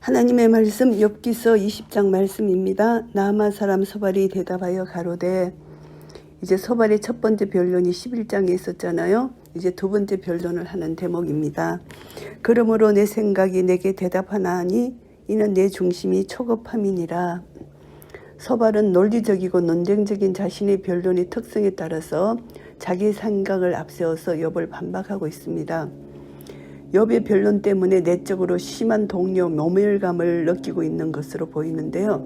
하나님의 말씀 욥기서 20장 말씀입니다. 나아만 사람 소발이 대답하여 가로되, 이제 소발의 첫 번째 변론이 11장에 있었잖아요. 이제 두 번째 변론을 하는 대목입니다. 그러므로 내 생각이 내게 대답하나니 이는 내 중심이 초급함이니라. 소발은 논리적이고 논쟁적인 자신의 변론의 특성에 따라서 자기 생각을 앞세워서 욥을 반박하고 있습니다. 욥의 변론 때문에 내적으로 심한 동요, 모멸감을 느끼고 있는 것으로 보이는데요.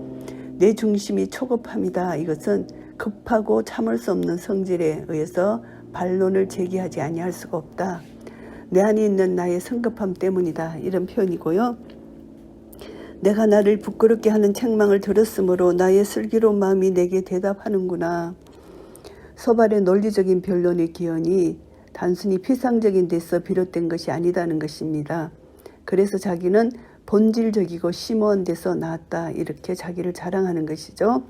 내 중심이 초급함이다. 이것은 급하고 참을 수 없는 성질에 의해서 반론을 제기하지 아니할 수가 없다. 내 안에 있는 나의 성급함 때문이다. 이런 표현이고요. 내가 나를 부끄럽게 하는 책망을 들었으므로 나의 슬기로운 마음이 내게 대답하는구나. 소발의 논리적인 변론의 기원이 단순히 피상적인 데서 비롯된 것이 아니다는 것입니다. 그래서 자기는 본질적이고 심오한 데서 나왔다. 이렇게 자기를 자랑하는 것이죠.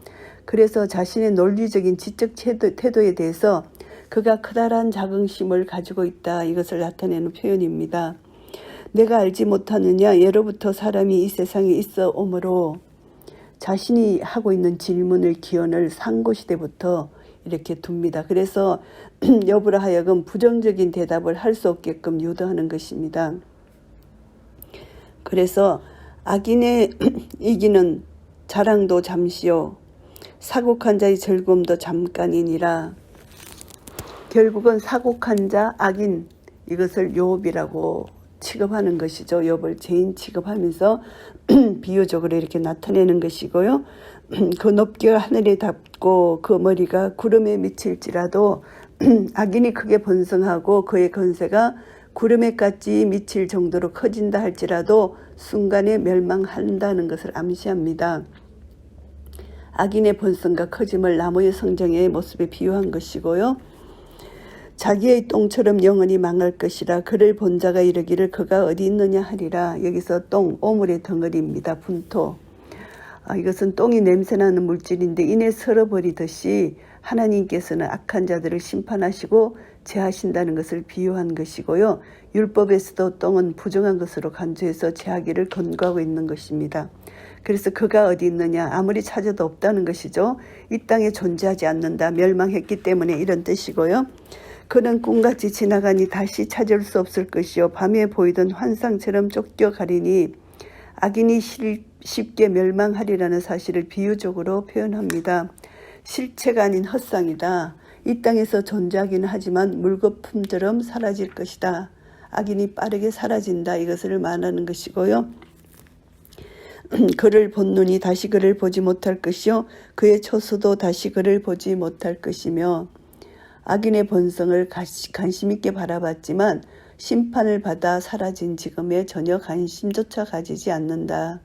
그래서 자신의 논리적인 지적 태도에 대해서 그가 커다란 자긍심을 가지고 있다. 이것을 나타내는 표현입니다. 내가 알지 못하느냐? 예로부터 사람이 이 세상에 있어 오므로 자신이 하고 있는 질문을 기원을 상고시대부터 이렇게 둡니다. 그래서 욥으로 하여금 부정적인 대답을 할 수 없게끔 유도하는 것입니다. 그래서 악인의 이기는 자랑도 잠시요 사곡한 자의 즐거움도 잠깐이니라. 결국은 사곡한 자, 악인, 이것을 욥이라고 취급하는 것이죠. 욥을 죄인 취급하면서 비유적으로 이렇게 나타내는 것이고요. 그 높이가 하늘에 닿고 그 머리가 구름에 미칠지라도 악인이 크게 번성하고 그의 건세가 구름에까지 미칠 정도로 커진다 할지라도 순간에 멸망한다는 것을 암시합니다. 악인의 번성과 커짐을 나무의 성장의 모습에 비유한 것이고요. 자기의 똥처럼 영원히 망할 것이라. 그를 본 자가 이르기를 그가 어디 있느냐 하리라. 여기서 똥, 오물의 덩어리입니다. 분토. 이것은 똥이 냄새나는 물질인데 이내 설어버리듯이 하나님께서는 악한 자들을 심판하시고 제하신다는 것을 비유한 것이고요. 율법에서도 똥은 부정한 것으로 간주해서 제하기를 권고하고 있는 것입니다. 그래서 그가 어디 있느냐? 아무리 찾아도 없다는 것이죠. 이 땅에 존재하지 않는다. 멸망했기 때문에 이런 뜻이고요. 그는 꿈같이 지나가니 다시 찾을 수 없을 것이요 밤에 보이던 환상처럼 쫓겨가리니 악인이 쉽게 멸망하리라는 사실을 비유적으로 표현합니다. 실체가 아닌 헛상이다. 이 땅에서 존재하기는 하지만 물거품처럼 사라질 것이다. 악인이 빠르게 사라진다. 이것을 말하는 것이고요. 그를 본 눈이 다시 그를 보지 못할 것이요 그의 초수도 다시 그를 보지 못할 것이며 악인의 번성을 관심 있게 바라봤지만 심판을 받아 사라진 지금에 전혀 관심조차 가지지 않는다.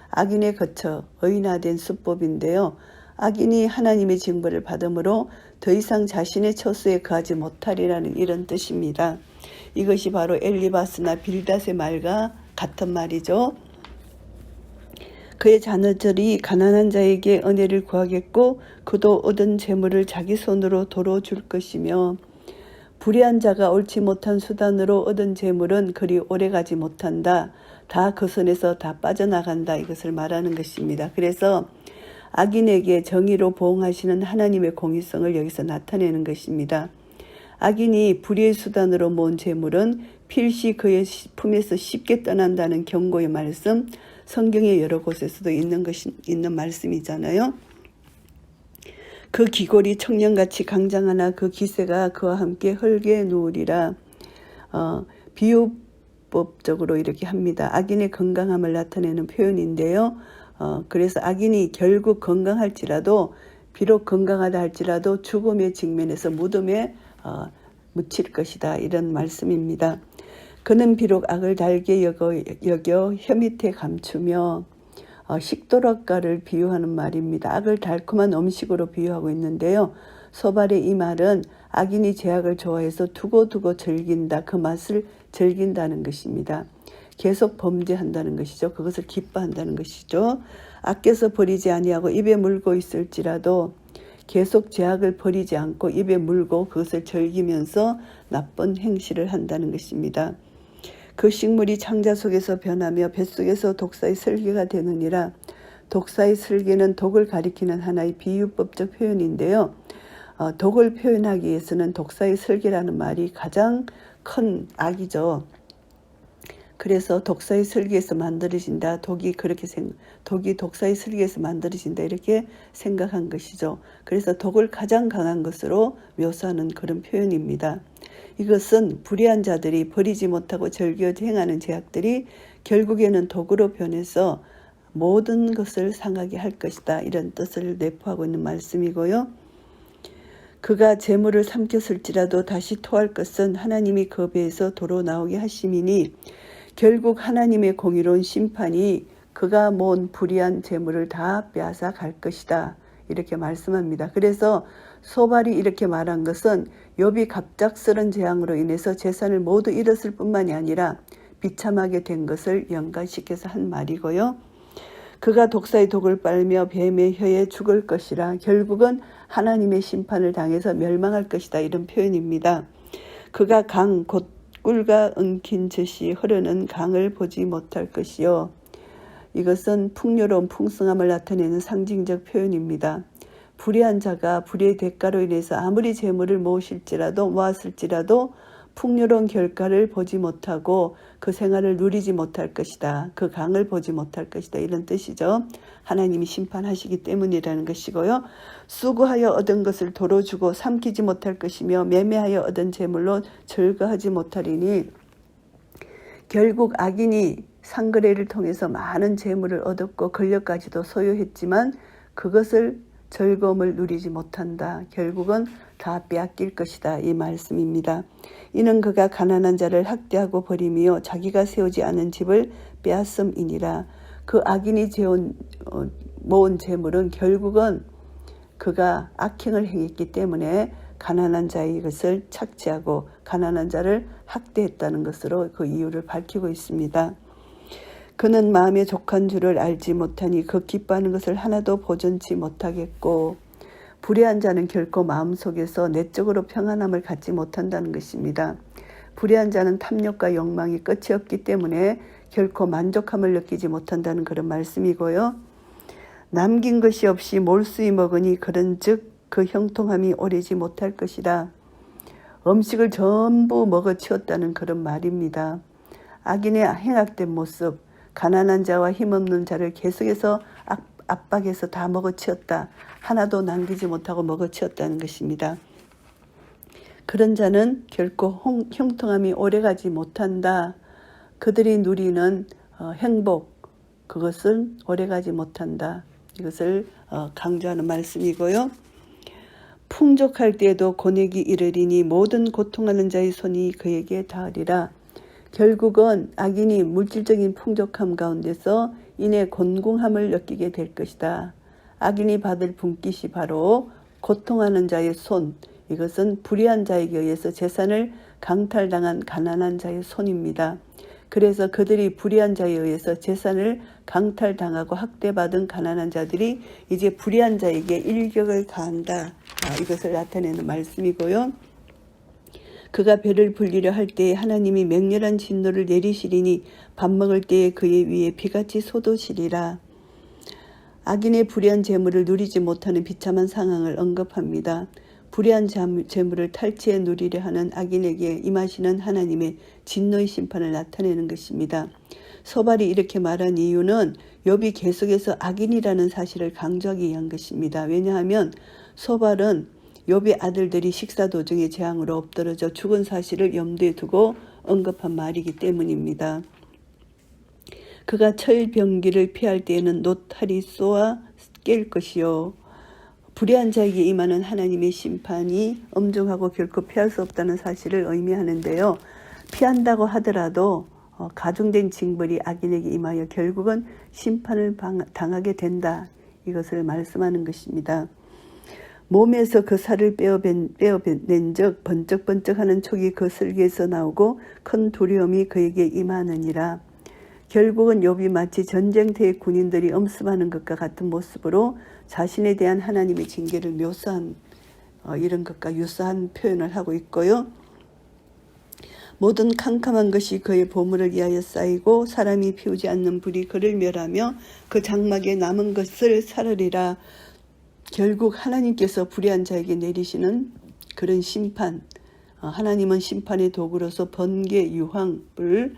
악인의 거처, 의인화된 수법인데요. 악인이 하나님의 징벌을 받음으로 더 이상 자신의 처소에 거하지 못하리라는 이런 뜻입니다. 이것이 바로 엘리바스나 빌닷의 말과 같은 말이죠. 그의 자녀들이 가난한 자에게 은혜를 구하겠고 그도 얻은 재물을 자기 손으로 도로 줄 것이며 불의한 자가 옳지 못한 수단으로 얻은 재물은 그리 오래가지 못한다. 다 그 손에서 다 빠져나간다. 이것을 말하는 것입니다. 그래서 악인에게 정의로 보응하시는 하나님의 공의성을 여기서 나타내는 것입니다. 악인이 불의의 수단으로 모은 재물은 필시 그의 품에서 쉽게 떠난다는 경고의 말씀, 성경의 여러 곳에서도 있는 말씀이잖아요. 그 기골이 청년같이 강장하나 그 기세가 그와 함께 헐게 누우리라. 비유법적으로 이렇게 합니다. 악인의 건강함을 나타내는 표현인데요. 그래서 악인이 결국 건강할지라도 비록 건강하다 할지라도 죽음의 직면에서 무덤에 묻힐 것이다. 이런 말씀입니다. 그는 비록 악을 달게 여겨 혀 밑에 감추며 식도락가를 비유하는 말입니다. 악을 달콤한 음식으로 비유하고 있는데요. 소발의 이 말은 악인이 죄악을 좋아해서 두고두고 즐긴다. 그 맛을 즐긴다는 것입니다. 계속 범죄한다는 것이죠. 그것을 기뻐한다는 것이죠. 아껴서 버리지 아니하고 입에 물고 있을지라도 계속 죄악을 버리지 않고 입에 물고 그것을 즐기면서 나쁜 행실을 한다는 것입니다. 그 식물이 창자 속에서 변하며 뱃속에서 독사의 설계가 되느니라. 독사의 설계는 독을 가리키는 하나의 비유법적 표현인데요. 독을 표현하기 위해서는 독사의 설계라는 말이 가장 큰 악이죠. 그래서 독사의 설계에서 만들어진다. 독이 독사의 설계에서 만들어진다. 이렇게 생각한 것이죠. 그래서 독을 가장 강한 것으로 묘사하는 그런 표현입니다. 이것은 불의한 자들이 버리지 못하고 절기어 행하는 죄악들이 결국에는 독으로 변해서 모든 것을 상하게 할 것이다. 이런 뜻을 내포하고 있는 말씀이고요. 그가 재물을 삼켰을지라도 다시 토할 것은 하나님이 그 배에서 도로 나오게 하심이니 결국 하나님의 공의로운 심판이 그가 모은 불의한 재물을 다 빼앗아 갈 것이다. 이렇게 말씀합니다. 그래서 소발이 이렇게 말한 것은 욥이 갑작스런 재앙으로 인해서 재산을 모두 잃었을 뿐만이 아니라 비참하게 된 것을 연관시켜서 한 말이고요. 그가 독사의 독을 빨며 뱀의 혀에 죽을 것이라. 결국은 하나님의 심판을 당해서 멸망할 것이다. 이런 표현입니다. 그가 강 곧 꿀과 엉킨 젖이 흐르는 강을 보지 못할 것이요. 이것은 풍요로운 풍성함을 나타내는 상징적 표현입니다. 불의한 자가 불의의 대가로 인해서 아무리 재물을 모았을지라도 풍요로운 결과를 보지 못하고 그 생활을 누리지 못할 것이다. 그 강을 보지 못할 것이다. 이런 뜻이죠. 하나님이 심판하시기 때문이라는 것이고요. 수고하여 얻은 것을 도로 주고 삼키지 못할 것이며 매매하여 얻은 재물로 절거하지 못하리니 결국 악인이 상거래를 통해서 많은 재물을 얻었고 권력까지도 소유했지만 그것을 즐거움을 누리지 못한다. 결국은 다 빼앗길 것이다. 이 말씀입니다. 이는 그가 가난한 자를 학대하고 버리며 자기가 세우지 않은 집을 빼앗음이니라. 그 악인이 모은 재물은 결국은 그가 악행을 행했기 때문에 가난한 자의 것을 착취하고 가난한 자를 학대했다는 것으로 그 이유를 밝히고 있습니다. 그는 마음에 족한 줄을 알지 못하니 그 기뻐하는 것을 하나도 보존치 못하겠고 불의한 자는 결코 마음속에서 내적으로 평안함을 갖지 못한다는 것입니다. 불의한 자는 탐욕과 욕망이 끝이 없기 때문에 결코 만족함을 느끼지 못한다는 그런 말씀이고요. 남긴 것이 없이 몰수히 먹으니 그런즉 그 형통함이 오래지 못할 것이다. 음식을 전부 먹어치웠다는 그런 말입니다. 악인의 행악된 모습, 가난한 자와 힘없는 자를 계속해서 압박해서 다 먹어치웠다. 하나도 남기지 못하고 먹어치웠다는 것입니다. 그런 자는 결코 형통함이 오래가지 못한다. 그들이 누리는 행복, 그것은 오래가지 못한다. 이것을 강조하는 말씀이고요. 풍족할 때에도 곤액이 이르리니 모든 고통하는 자의 손이 그에게 닿으리라. 결국은 악인이 물질적인 풍족함 가운데서 인해 곤궁함을 느끼게 될 것이다. 악인이 받을 분깃이 바로 고통하는 자의 손, 이것은 불의한 자에게 의해서 재산을 강탈당한 가난한 자의 손입니다. 그래서 그들이 불의한 자에 의해서 재산을 강탈당하고 학대받은 가난한 자들이 이제 불의한 자에게 일격을 가한다. 이것을 나타내는 말씀이고요. 그가 배를 불리려 할 때에 하나님이 맹렬한 진노를 내리시리니 밥 먹을 때에 그의 위에 비같이 솟으시리라. 악인의 불의한 재물을 누리지 못하는 비참한 상황을 언급합니다. 불의한 재물을 탈취해 누리려 하는 악인에게 임하시는 하나님의 진노의 심판을 나타내는 것입니다. 소발이 이렇게 말한 이유는 욥이 계속해서 악인이라는 사실을 강조하기 위한 것입니다. 왜냐하면 소발은 욥의 아들들이 식사 도중에 재앙으로 엎드러져 죽은 사실을 염두에 두고 언급한 말이기 때문입니다. 그가 철병기를 피할 때에는 노탈이 쏘아 깰 것이요. 불의한 자에게 임하는 하나님의 심판이 엄중하고 결코 피할 수 없다는 사실을 의미하는데요. 피한다고 하더라도 가중된 징벌이 악인에게 임하여 결국은 심판을 당하게 된다. 이것을 말씀하는 것입니다. 몸에서 그 살을 빼어낸 적 번쩍번쩍하는 촉이 그 슬개에서 나오고 큰 두려움이 그에게 임하느니라. 결국은 욥이 마치 전쟁터의 군인들이 엄습하는 것과 같은 모습으로 자신에 대한 하나님의 징계를 묘사한 이런 것과 유사한 표현을 하고 있고요. 모든 캄캄한 것이 그의 보물을 위하여 쌓이고 사람이 피우지 않는 불이 그를 멸하며 그 장막에 남은 것을 사르리라. 결국 하나님께서 불의한 자에게 내리시는 그런 심판, 하나님은 심판의 도구로서 번개, 유황, 불,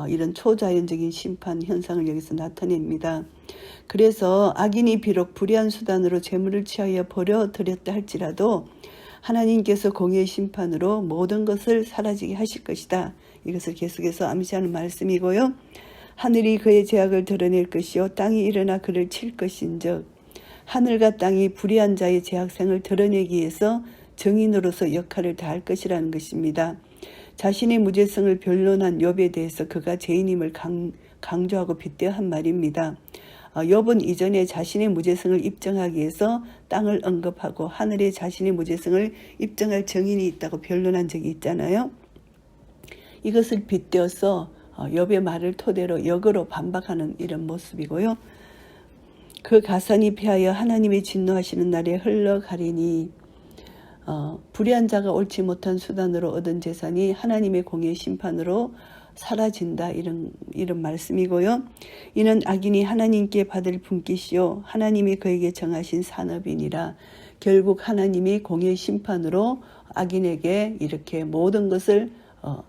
이런 초자연적인 심판 현상을 여기서 나타냅니다. 그래서 악인이 비록 불의한 수단으로 재물을 취하여 버려들였다 할지라도 하나님께서 공의의 심판으로 모든 것을 사라지게 하실 것이다. 이것을 계속해서 암시하는 말씀이고요. 하늘이 그의 죄악을 드러낼 것이요 땅이 일어나 그를 칠 것인즉, 하늘과 땅이 불의한 자의 죄악생을 드러내기 위해서 증인으로서 역할을 다할 것이라는 것입니다. 자신의 무죄성을 변론한 욥에 대해서 그가 죄인임을 강조하고 빗대어 한 말입니다. 욥은 이전에 자신의 무죄성을 입증하기 위해서 땅을 언급하고 하늘에 자신의 무죄성을 입증할 증인이 있다고 변론한 적이 있잖아요. 이것을 빗대어서 욥의 말을 토대로 역으로 반박하는 이런 모습이고요. 그 가산이 패하여 하나님이 진노하시는 날에 흘러가리니, 불의한 자가 옳지 못한 수단으로 얻은 재산이 하나님의 공의 심판으로 사라진다, 이런 말씀이고요. 이는 악인이 하나님께 받을 분깃이요 하나님이 그에게 정하신 산업이니라. 결국 하나님이 공의 심판으로 악인에게 이렇게 모든 것을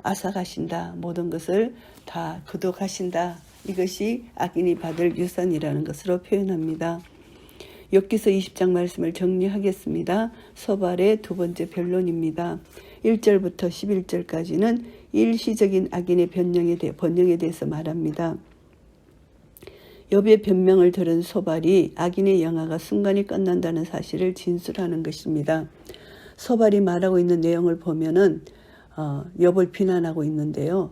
앗아가신다, 모든 것을 다 거둬가신다. 이것이 악인이 받을 유산이라는 것으로 표현합니다. 욥기서 20장 말씀을 정리하겠습니다. 소발의 두 번째 변론입니다. 1절부터 11절까지는 일시적인 악인의 번영에 대해서 말합니다. 욥의 변명을 들은 소발이 악인의 영화가 순간에 끝난다는 사실을 진술하는 것입니다. 소발이 말하고 있는 내용을 보면은 욥을 비난하고 있는데요.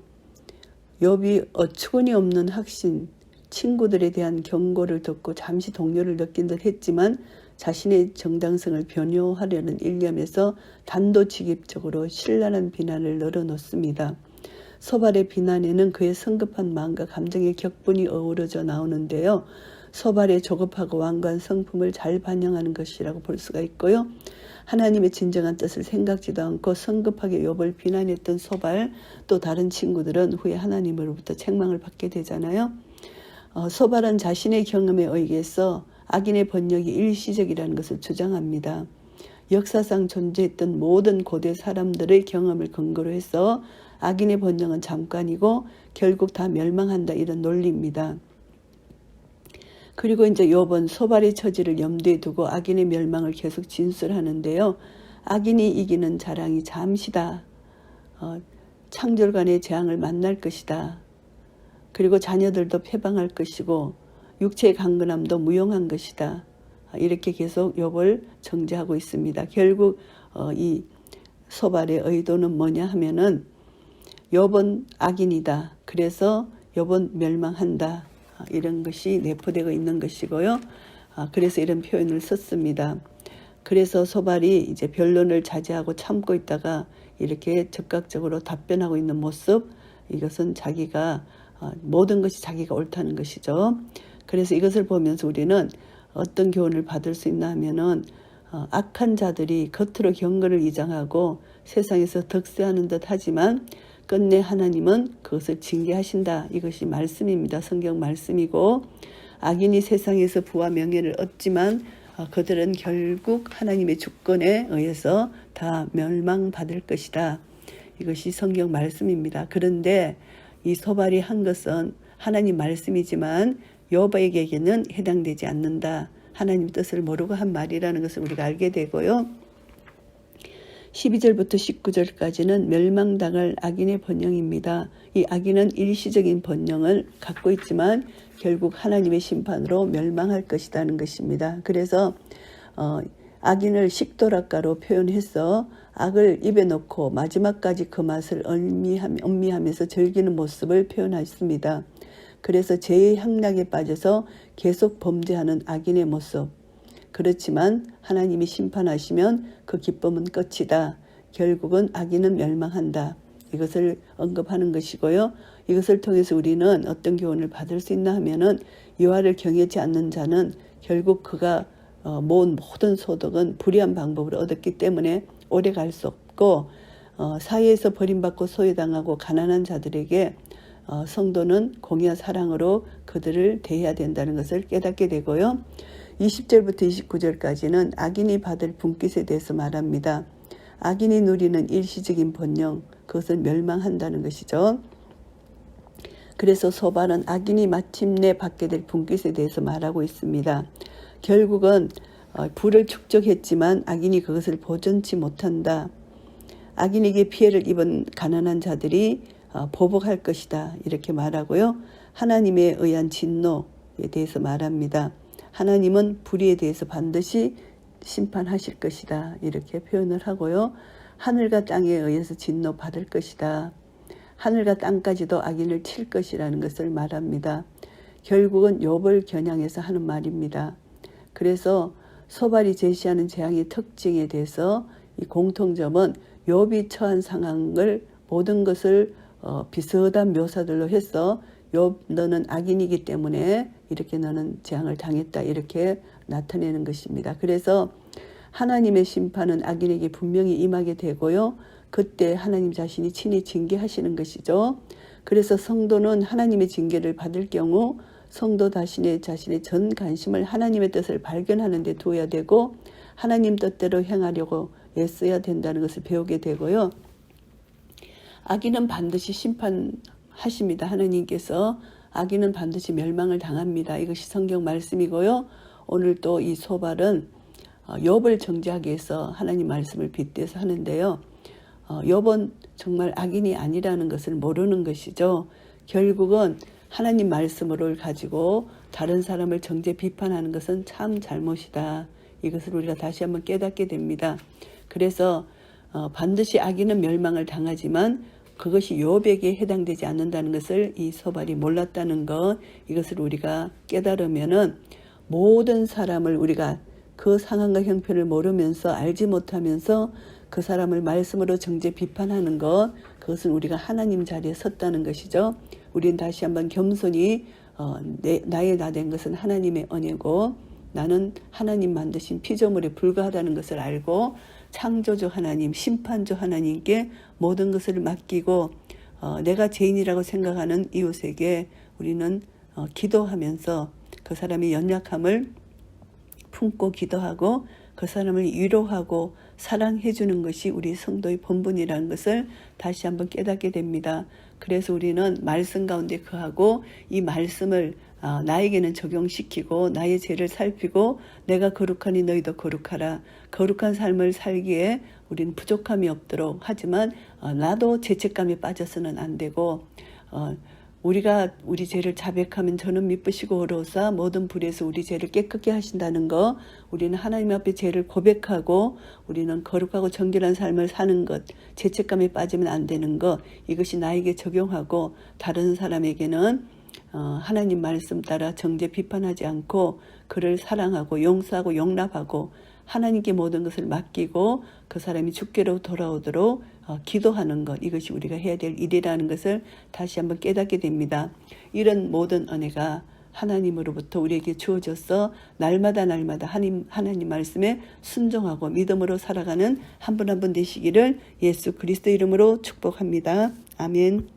욥이 어처구니 없는 확신, 친구들에 대한 경고를 듣고 잠시 동료를 느낀 듯 했지만 자신의 정당성을 변호하려는 일념에서 단도직입적으로 신랄한 비난을 늘어놓습니다. 소발의 비난에는 그의 성급한 마음과 감정의 격분이 어우러져 나오는데요. 소발의 조급하고 완고한 성품을 잘 반영하는 것이라고 볼 수가 있고요. 하나님의 진정한 뜻을 생각지도 않고 성급하게 욥을 비난했던 소발, 또 다른 친구들은 후에 하나님으로부터 책망을 받게 되잖아요. 소발은 자신의 경험에 의해서 악인의 번역이 일시적이라는 것을 주장합니다. 역사상 존재했던 모든 고대 사람들의 경험을 근거로 해서 악인의 번영은 잠깐이고 결국 다 멸망한다, 이런 논리입니다. 그리고 이제 욥은 소발의 처지를 염두에 두고 악인의 멸망을 계속 진술하는데요. 악인이 이기는 자랑이 잠시다. 창졸간의 재앙을 만날 것이다. 그리고 자녀들도 패방할 것이고 육체의 강건함도 무용한 것이다. 이렇게 계속 욥을 정죄하고 있습니다. 결국 이 소발의 의도는 뭐냐 하면은 욥은 악인이다. 그래서 욥은 멸망한다. 이런 것이 내포되어 있는 것이고요. 그래서 이런 표현을 썼습니다. 그래서 소발이 이제 변론을 자제하고 참고 있다가 이렇게 즉각적으로 답변하고 있는 모습, 이것은 자기가 모든 것이 자기가 옳다는 것이죠. 그래서 이것을 보면서 우리는 어떤 교훈을 받을 수 있나 하면은 악한 자들이 겉으로 경건을 이장하고 세상에서 득세하는 듯 하지만 끝내 하나님은 그것을 징계하신다. 이것이 말씀입니다. 성경 말씀이고, 악인이 세상에서 부와 명예를 얻지만 그들은 결국 하나님의 주권에 의해서 다 멸망받을 것이다. 이것이 성경 말씀입니다. 그런데 이 소발이 한 것은 하나님 말씀이지만 욥에게는 해당되지 않는다. 하나님 뜻을 모르고 한 말이라는 것을 우리가 알게 되고요. 12절부터 19절까지는 멸망당할 악인의 번영입니다. 이 악인은 일시적인 번영을 갖고 있지만 결국 하나님의 심판으로 멸망할 것이라는 것입니다. 그래서 악인을 식도락가로 표현해서 악을 입에 넣고 마지막까지 그 맛을 음미하면서 즐기는 모습을 표현했습니다. 그래서 죄의 향락에 빠져서 계속 범죄하는 악인의 모습. 그렇지만 하나님이 심판하시면 그 기쁨은 끝이다. 결국은 악인은 멸망한다. 이것을 언급하는 것이고요. 이것을 통해서 우리는 어떤 교훈을 받을 수 있나 하면은 여호와를 경외치 않는 자는 결국 그가 모은 모든 소득은 불의한 방법으로 얻었기 때문에 오래 갈 수 없고, 사회에서 버림받고 소외당하고 가난한 자들에게 성도는 공의와 사랑으로 그들을 대해야 된다는 것을 깨닫게 되고요. 20절부터 29절까지는 악인이 받을 분깃에 대해서 말합니다. 악인이 누리는 일시적인 번영, 그것은 멸망한다는 것이죠. 그래서 소발은 악인이 마침내 받게 될 분깃에 대해서 말하고 있습니다. 결국은 부를 축적했지만 악인이 그것을 보존치 못한다. 악인에게 피해를 입은 가난한 자들이 보복할 것이다. 이렇게 말하고요. 하나님에 의한 진노에 대해서 말합니다. 하나님은 불의에 대해서 반드시 심판하실 것이다. 이렇게 표현을 하고요. 하늘과 땅에 의해서 진노 받을 것이다. 하늘과 땅까지도 악인을 칠 것이라는 것을 말합니다. 결국은 욥을 겨냥해서 하는 말입니다. 그래서 소발이 제시하는 재앙의 특징에 대해서 이 공통점은 욥이 처한 상황을 모든 것을 비슷한 묘사들로 해서 욥 너는 악인이기 때문에 이렇게 너는 재앙을 당했다 이렇게 나타내는 것입니다. 그래서 하나님의 심판은 악인에게 분명히 임하게 되고요. 그때 하나님 자신이 친히 징계하시는 것이죠. 그래서 성도는 하나님의 징계를 받을 경우 성도 자신의 전 관심을 하나님의 뜻을 발견하는 데 두어야 되고 하나님 뜻대로 행하려고 애써야 된다는 것을 배우게 되고요. 악인은 반드시 심판하십니다. 하나님께서 악인은 반드시 멸망을 당합니다. 이것이 성경 말씀이고요. 오늘 또 이 소발은 욥을 정죄하기 위해서 하나님 말씀을 빗대서 하는데요. 욥은 정말 악인이 아니라는 것을 모르는 것이죠. 결국은 하나님 말씀을 가지고 다른 사람을 정죄 비판하는 것은 참 잘못이다. 이것을 우리가 다시 한번 깨닫게 됩니다. 그래서 반드시 악인은 멸망을 당하지만 그것이 욥에게 해당되지 않는다는 것을 이 소발이 몰랐다는 것, 이것을 우리가 깨달으면은 모든 사람을 우리가 그 상황과 형편을 모르면서 알지 못하면서 그 사람을 말씀으로 정죄 비판하는 것, 그것은 우리가 하나님 자리에 섰다는 것이죠. 우리는 다시 한번 겸손히 나의 나 된 것은 하나님의 은혜고 나는 하나님 만드신 피조물에 불과하다는 것을 알고 창조주 하나님, 심판주 하나님께 모든 것을 맡기고 내가 죄인이라고 생각하는 이웃에게 우리는 기도하면서 그 사람의 연약함을 품고 기도하고 그 사람을 위로하고 사랑해 주는 것이 우리 성도의 본분이라는 것을 다시 한번 깨닫게 됩니다. 그래서 우리는 말씀 가운데 거하고 이 말씀을 나에게는 적용시키고 나의 죄를 살피고 내가 거룩하니 너희도 거룩하라. 거룩한 삶을 살기에 우리는 부족함이 없도록 하지만 나도 죄책감에 빠져서는 안 되고 우리가 우리 죄를 자백하면 저는 미쁘시고 어로사 모든 불에서 우리 죄를 깨끗게 하신다는 거, 우리는 하나님 앞에 죄를 고백하고 우리는 거룩하고 정결한 삶을 사는 것, 죄책감에 빠지면 안 되는 것, 이것이 나에게 적용하고 다른 사람에게는 하나님 말씀 따라 정죄 비판하지 않고 그를 사랑하고 용서하고 용납하고 하나님께 모든 것을 맡기고 그 사람이 주께로 돌아오도록 기도하는 것, 이것이 우리가 해야 될 일이라는 것을 다시 한번 깨닫게 됩니다. 이런 모든 은혜가 하나님으로부터 우리에게 주어져서 날마다 하나님 말씀에 순종하고 믿음으로 살아가는 한 분 한 분 되시기를 예수 그리스도 이름으로 축복합니다. 아멘.